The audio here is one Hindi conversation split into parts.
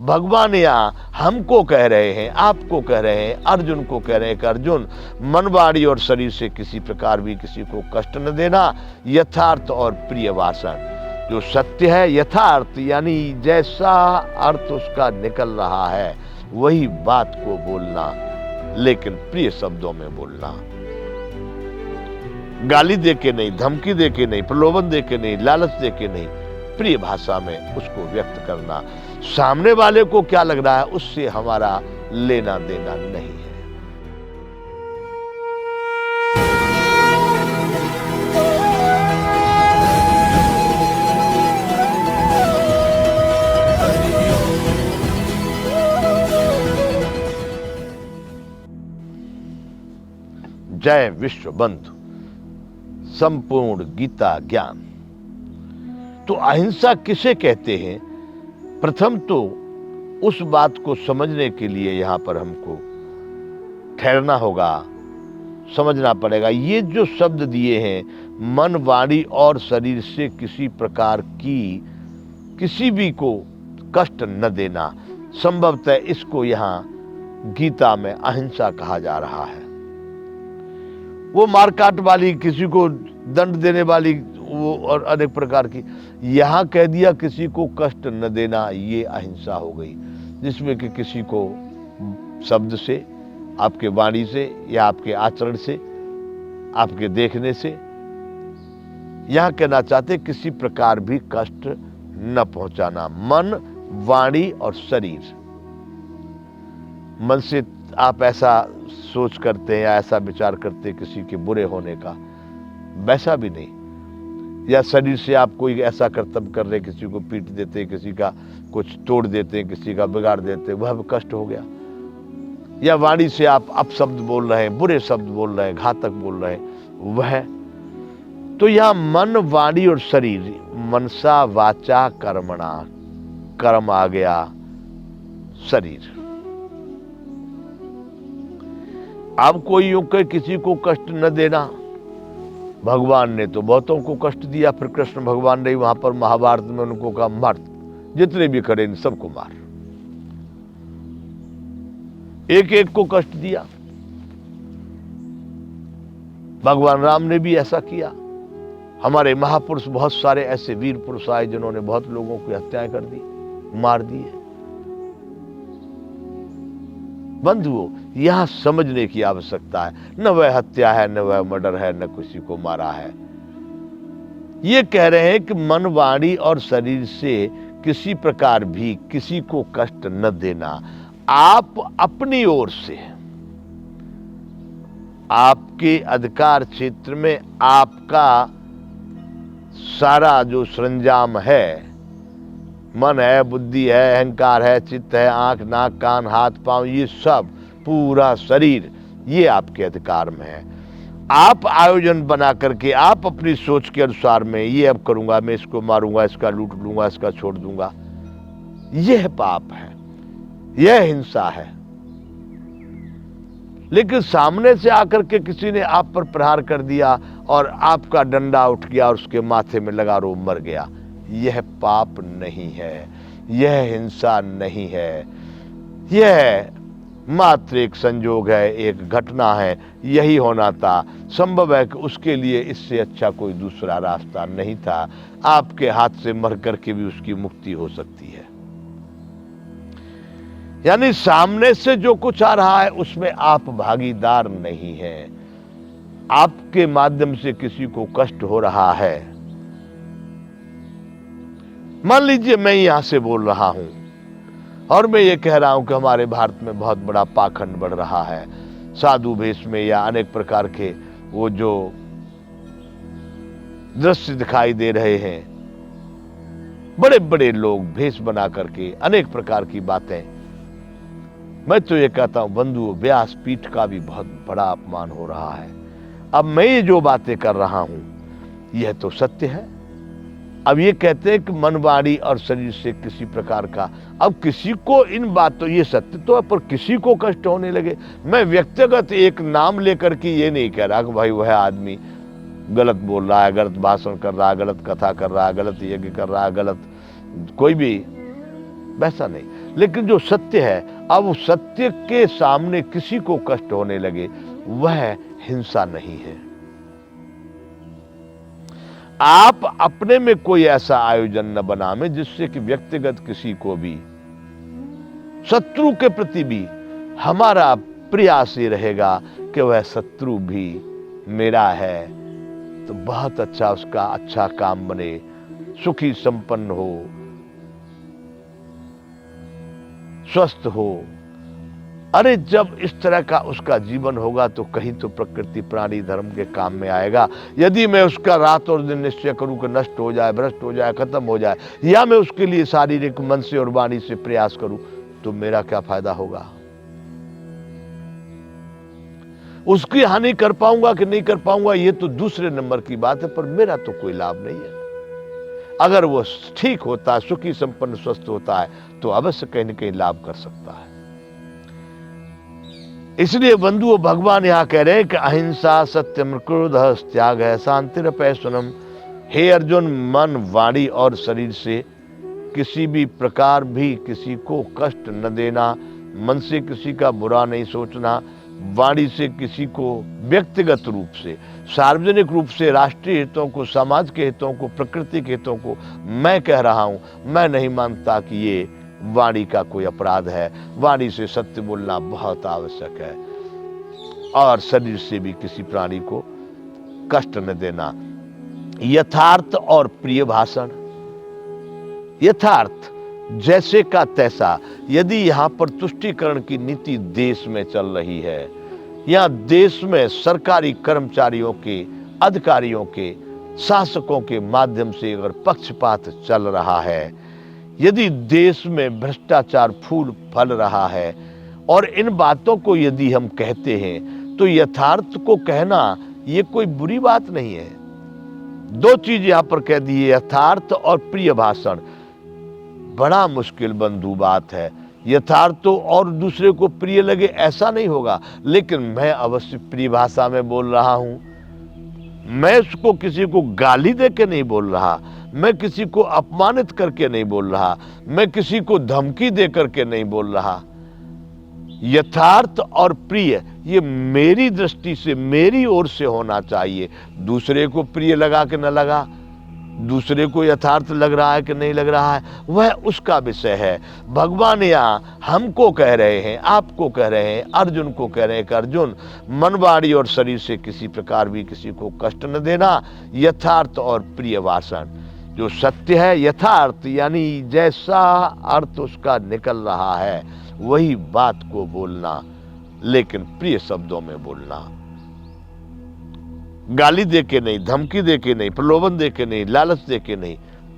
भगवान यहाँ हमको कह रहे हैं, आपको कह रहे हैं, अर्जुन को कह रहे हैं कि अर्जुन, मन वाणी और शरीर से किसी प्रकार भी किसी को कष्ट न देना, यथार्थ और प्रिय भाषण। जो सत्य है, यथार्थ यानी जैसा अर्थ उसका निकल रहा है वही बात को बोलना, लेकिन प्रिय शब्दों में बोलना। गाली देके नहीं, धमकी देके नहीं, प्रलोभन देके नहीं, लालच देके नहीं, प्रिय भाषा में उसको व्यक्त करना। सामने वाले को क्या लग रहा है उससे हमारा लेना देना नहीं है। जय विश्व बंधु, संपूर्ण गीता ज्ञान। तो अहिंसा किसे कहते हैं? प्रथम तो उस बात को समझने के लिए यहां पर हमको ठहरना होगा, समझना पड़ेगा। ये जो शब्द दिए हैं, मन वाणी और शरीर से किसी प्रकार की किसी भी को कष्ट न देना, संभवतः इसको यहां गीता में अहिंसा कहा जा रहा है। वो मारकाट वाली, किसी को दंड देने वाली, वो और अनेक प्रकार की, यहां कह दिया किसी को कष्ट न देना, ये अहिंसा हो गई, जिसमें कि किसी को शब्द से, आपके वाणी से या आपके आचरण से, आपके देखने से, यहां कहना चाहते किसी प्रकार भी कष्ट न पहुंचाना। मन, वाणी और शरीर। मन से आप ऐसा सोच करते हैं या ऐसा विचार करते हैं किसी के बुरे होने का, वैसा भी नहीं। या शरीर से आप कोई ऐसा कर्तव्य कर रहे, किसी को पीट देते हैं, किसी का कुछ तोड़ देते हैं, किसी का बिगाड़ देते हैं, वह भी कष्ट हो गया। या वाणी से आप अपशब्द बोल रहे हैं, बुरे शब्द बोल रहे हैं, घातक बोल रहे हैं, वह। तो यह मन, वाणी और शरीर, मनसा वाचा कर्मणा, कर्म आ गया, शरीर। अब कोई यूं कहे किसी को कष्ट न देना, भगवान ने तो बहुतों को कष्ट दिया। फिर कृष्ण भगवान ने वहां पर महाभारत में उनको कहा, मार, जितने भी खड़े इन सबको मार। एक एक को कष्ट दिया। भगवान राम ने भी ऐसा किया। हमारे महापुरुष, बहुत सारे ऐसे वीर पुरुष आए जिन्होंने बहुत लोगों की हत्याएं कर दी, मार दिए। बंधुओं, यहां समझने की आवश्यकता है, न वह हत्या है, न वह मर्डर है, न किसी को मारा है। ये कह रहे हैं कि मन, वाणी और शरीर से किसी प्रकार भी किसी को कष्ट न देना। आप अपनी ओर से, आपके अधिकार क्षेत्र में आपका सारा जो सरंजाम है, मन है, बुद्धि है, अहंकार है, चित्त है, आंख, नाक, कान, हाथ, पांव, ये सब, पूरा शरीर, ये आपके अधिकार में है। आप आयोजन बना करके, आप अपनी सोच के अनुसार में ये अब करूंगा, मैं इसको मारूंगा, इसका लूट लूंगा, इसका छोड़ दूंगा, यह पाप है, यह हिंसा है। लेकिन सामने से आकर के किसी ने आप पर प्रहार कर दिया और आपका डंडा उठ गया और उसके माथे में लगा, रो मर गया, यह पाप नहीं है, यह हिंसा नहीं है, यह मात्र एक संजोग है, एक घटना है, यही होना था। संभव है कि उसके लिए इससे अच्छा कोई दूसरा रास्ता नहीं था। आपके हाथ से मर करके भी उसकी मुक्ति हो सकती है। यानी सामने से जो कुछ आ रहा है उसमें आप भागीदार नहीं हैं। आपके माध्यम से किसी को कष्ट हो रहा है, मान लीजिए मैं यहां से बोल रहा हूं और मैं ये कह रहा हूं कि हमारे भारत में बहुत बड़ा पाखंड बढ़ रहा है, साधु भेष में या अनेक प्रकार के वो जो दृश्य दिखाई दे रहे हैं, बड़े बड़े लोग भेष बना करके अनेक प्रकार की बातें। मैं तो ये कहता हूं बंधुओं, व्यासपीठ का भी बहुत बड़ा अपमान हो रहा है। अब मैं ये जो बातें कर रहा हूं यह तो सत्य है। अब ये कहते हैं कि मन, वाणी और शरीर से किसी प्रकार का, अब किसी को इन बातों, ये सत्य तो है, पर किसी को कष्ट होने लगे। मैं व्यक्तिगत एक नाम लेकर के ये नहीं कह रहा कि भाई वह आदमी गलत बोल रहा है, गलत भाषण कर रहा है, गलत कथा कर रहा है, गलत यज्ञ कर रहा है, गलत कोई भी, वैसा नहीं। लेकिन जो सत्य है, अब उस सत्य के सामने किसी को कष्ट होने लगे, वह हिंसा नहीं है। आप अपने में कोई ऐसा आयोजन न बनावें जिससे कि व्यक्तिगत किसी को भी, शत्रु के प्रति भी हमारा प्रयास ये रहेगा कि वह शत्रु भी मेरा है तो बहुत अच्छा, उसका अच्छा काम बने, सुखी संपन्न हो, स्वस्थ हो। अरे जब इस तरह का उसका जीवन होगा तो कहीं तो प्रकृति प्राणी धर्म के काम में आएगा। यदि मैं उसका रात और दिन निश्चय करूं कि नष्ट हो जाए, भ्रष्ट हो जाए, खत्म हो जाए, या मैं उसके लिए शारीरिक, मन से और वाणी से प्रयास करूं, तो मेरा क्या फायदा होगा? उसकी हानि कर पाऊंगा कि नहीं कर पाऊंगा ये तो दूसरे नंबर की बात है, पर मेरा तो कोई लाभ नहीं है। अगर वो ठीक होता है, सुखी संपन्न स्वस्थ होता है, तो अवश्य कहीं न कहीं लाभ कर सकता है। इसलिए बंधुओं, भगवान यहां कह रहे हैं कि अहिंसा, सत्यम, क्रोध, त्याग है, शांतिरपैशुनम। हे अर्जुन, मन, वाणी और शरीर से किसी भी प्रकार भी किसी को कष्ट न देना, मन से किसी का बुरा नहीं सोचना, वाणी से किसी को व्यक्तिगत रूप से, सार्वजनिक रूप से राष्ट्रीय हितों को, समाज के हितों को, प्रकृति के हितों को मैं कह रहा हूं, मैं नहीं मानता कि ये वाणी का कोई अपराध है। वाणी से सत्य बोलना बहुत आवश्यक है, और शरीर से भी किसी प्राणी को कष्ट न देना। यथार्थ और प्रिय भाषण, यथार्थ जैसे का तैसा। यदि यहां पर तुष्टीकरण की नीति देश में चल रही है, या देश में सरकारी कर्मचारियों के, अधिकारियों के, शासकों के माध्यम से अगर पक्षपात चल रहा है, यदि देश में भ्रष्टाचार फूल फल रहा है, और इन बातों को यदि हम कहते हैं, तो यथार्थ को कहना ये कोई बुरी बात नहीं है। दो चीज यहां पर कह दी है, यथार्थ और प्रिय भाषण। बड़ा मुश्किल बंधु बात है। यथार्थ तो और दूसरे को प्रिय लगे ऐसा नहीं होगा, लेकिन मैं अवश्य प्रिय भाषा में बोल रहा हूं। मैं उसको किसी को गाली दे के नहीं बोल रहा, मैं किसी को अपमानित करके नहीं बोल रहा, मैं किसी को धमकी दे करके नहीं बोल रहा। यथार्थ और प्रिय ये मेरी दृष्टि से, मेरी ओर से होना चाहिए। दूसरे को प्रिय लगा कि न लगा, दूसरे को यथार्थ लग रहा है कि नहीं लग रहा है, वह उसका विषय है। भगवान यहाँ हमको कह रहे हैं, आपको कह रहे हैं, अर्जुन को कह रहे हैं कि अर्जुन, मन, वाणी और शरीर से किसी प्रकार भी किसी को कष्ट न देना। यथार्थ और प्रिय भाषण, जो सत्य है, यथार्थ यानी जैसा अर्थ उसका निकल रहा है वही बात को बोलना, लेकिन प्रिय शब्दों में बोलना। गाली दे के नहीं, धमकी दे के नहीं, प्रलोभन दे के नहीं, लालच दे के नहीं,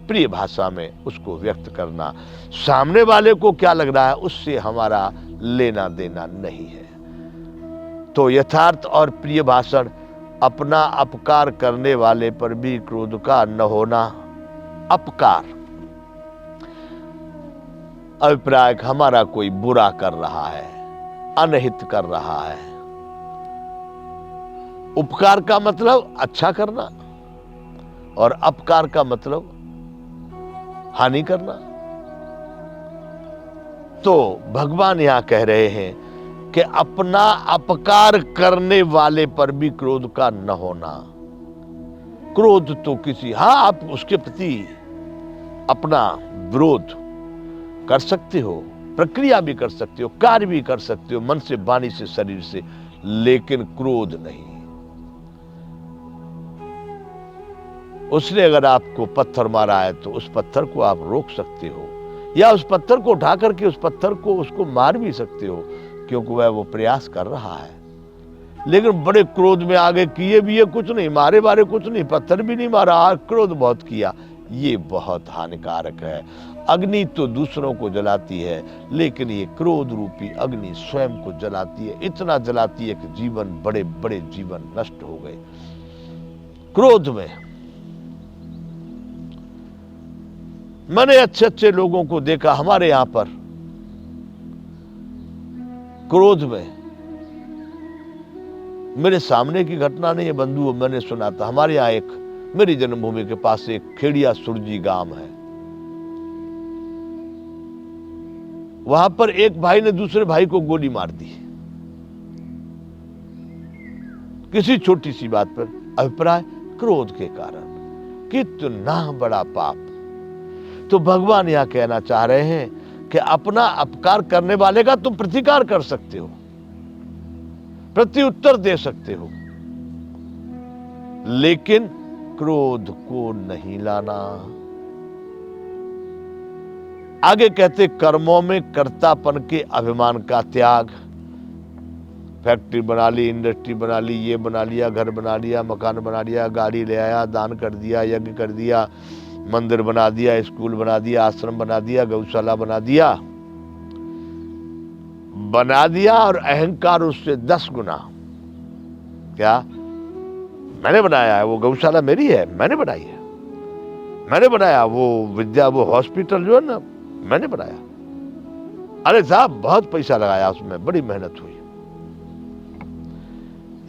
प्रिय भाषा में उसको व्यक्त करना। सामने वाले को क्या लग रहा है उससे हमारा लेना देना नहीं है। तो यथार्थ और प्रिय भाषण, अपना अपकार करने वाले पर भी क्रोध का न होना। अपकार, अभिप्राय हमारा कोई बुरा कर रहा है, अनहित कर रहा है। उपकार का मतलब अच्छा करना, और अपकार का मतलब हानि करना। तो भगवान यहां कह रहे हैं कि अपना अपकार करने वाले पर भी क्रोध का न होना। क्रोध तो किसी, आप उसके प्रति अपना विरोध कर सकते हो, प्रक्रिया भी कर सकते हो, कार्य भी कर सकते हो, मन से, वाणी से, शरीर से, लेकिन क्रोध नहीं। उसने अगर आपको पत्थर मारा है तो उस पत्थर को आप रोक सकते हो, या उस पत्थर को उठा करके उस पत्थर को उसको मार भी सकते हो, क्योंकि वह वो प्रयास कर रहा है। लेकिन बड़े क्रोध में आगे किए भी ये कुछ नहीं, मारे बारे कुछ नहीं, पत्थर भी नहीं मारा, क्रोध बहुत किया, ये बहुत हानिकारक है। अग्नि तो दूसरों को जलाती है, लेकिन ये क्रोध रूपी अग्नि स्वयं को जलाती है, इतना जलाती है कि जीवन, बड़े बड़े जीवन नष्ट हो गए क्रोध में। मैंने अच्छे अच्छे लोगों को देखा हमारे यहां पर, क्रोध में, मेरे सामने की घटना नहीं है बंधुओं, मैंने सुना था। हमारे यहाँ एक, मेरी जन्मभूमि के पास एक खेड़िया सुरजी गांव है, वहां पर एक भाई ने दूसरे भाई को गोली मार दी, किसी छोटी सी बात पर। अभिप्राय क्रोध के कारण। कितना बड़ा पाप। तो भगवान यहां कहना चाह रहे हैं कि अपना अपकार करने वाले का तुम प्रतिकार कर सकते हो, प्रत्युत्तर दे सकते हो, लेकिन क्रोध को नहीं लाना। आगे कहते कर्मों में कर्तापन के अभिमान का त्याग। फैक्ट्री बना ली, इंडस्ट्री बना ली, ये बना लिया, घर बना लिया, मकान बना लिया, गाड़ी ले आया, दान कर दिया, यज्ञ कर दिया, मंदिर बना दिया, स्कूल बना दिया, आश्रम बना दिया, गौशाला बना दिया और अहंकार उससे 10 गुना। क्या? मैंने बनाया है, वो गौशाला मेरी है, मैंने बनाई है, मैंने बनाया वो हॉस्पिटल जो है ना, मैंने बनाया। अरे साहब बहुत पैसा लगाया उसमें, बड़ी मेहनत हुई।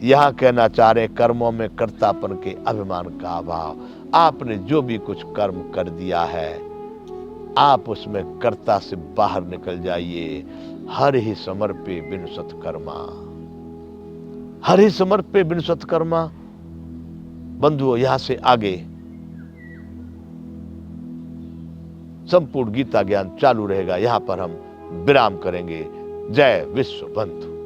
यहां कहना चाह रहे कर्मों में कर्तापन के अभिमान का अभाव। आपने जो भी कुछ कर्म कर दिया है, आप उसमें कर्ता से बाहर निकल जाइए। हर ही समर्पे बिन सत्कर्मा, हर ही समर्पे बिन सत्कर्मा। बंधुओं, यहां से आगे संपूर्ण गीता ज्ञान चालू रहेगा। यहां पर हम विराम करेंगे। जय विश्व बंधु।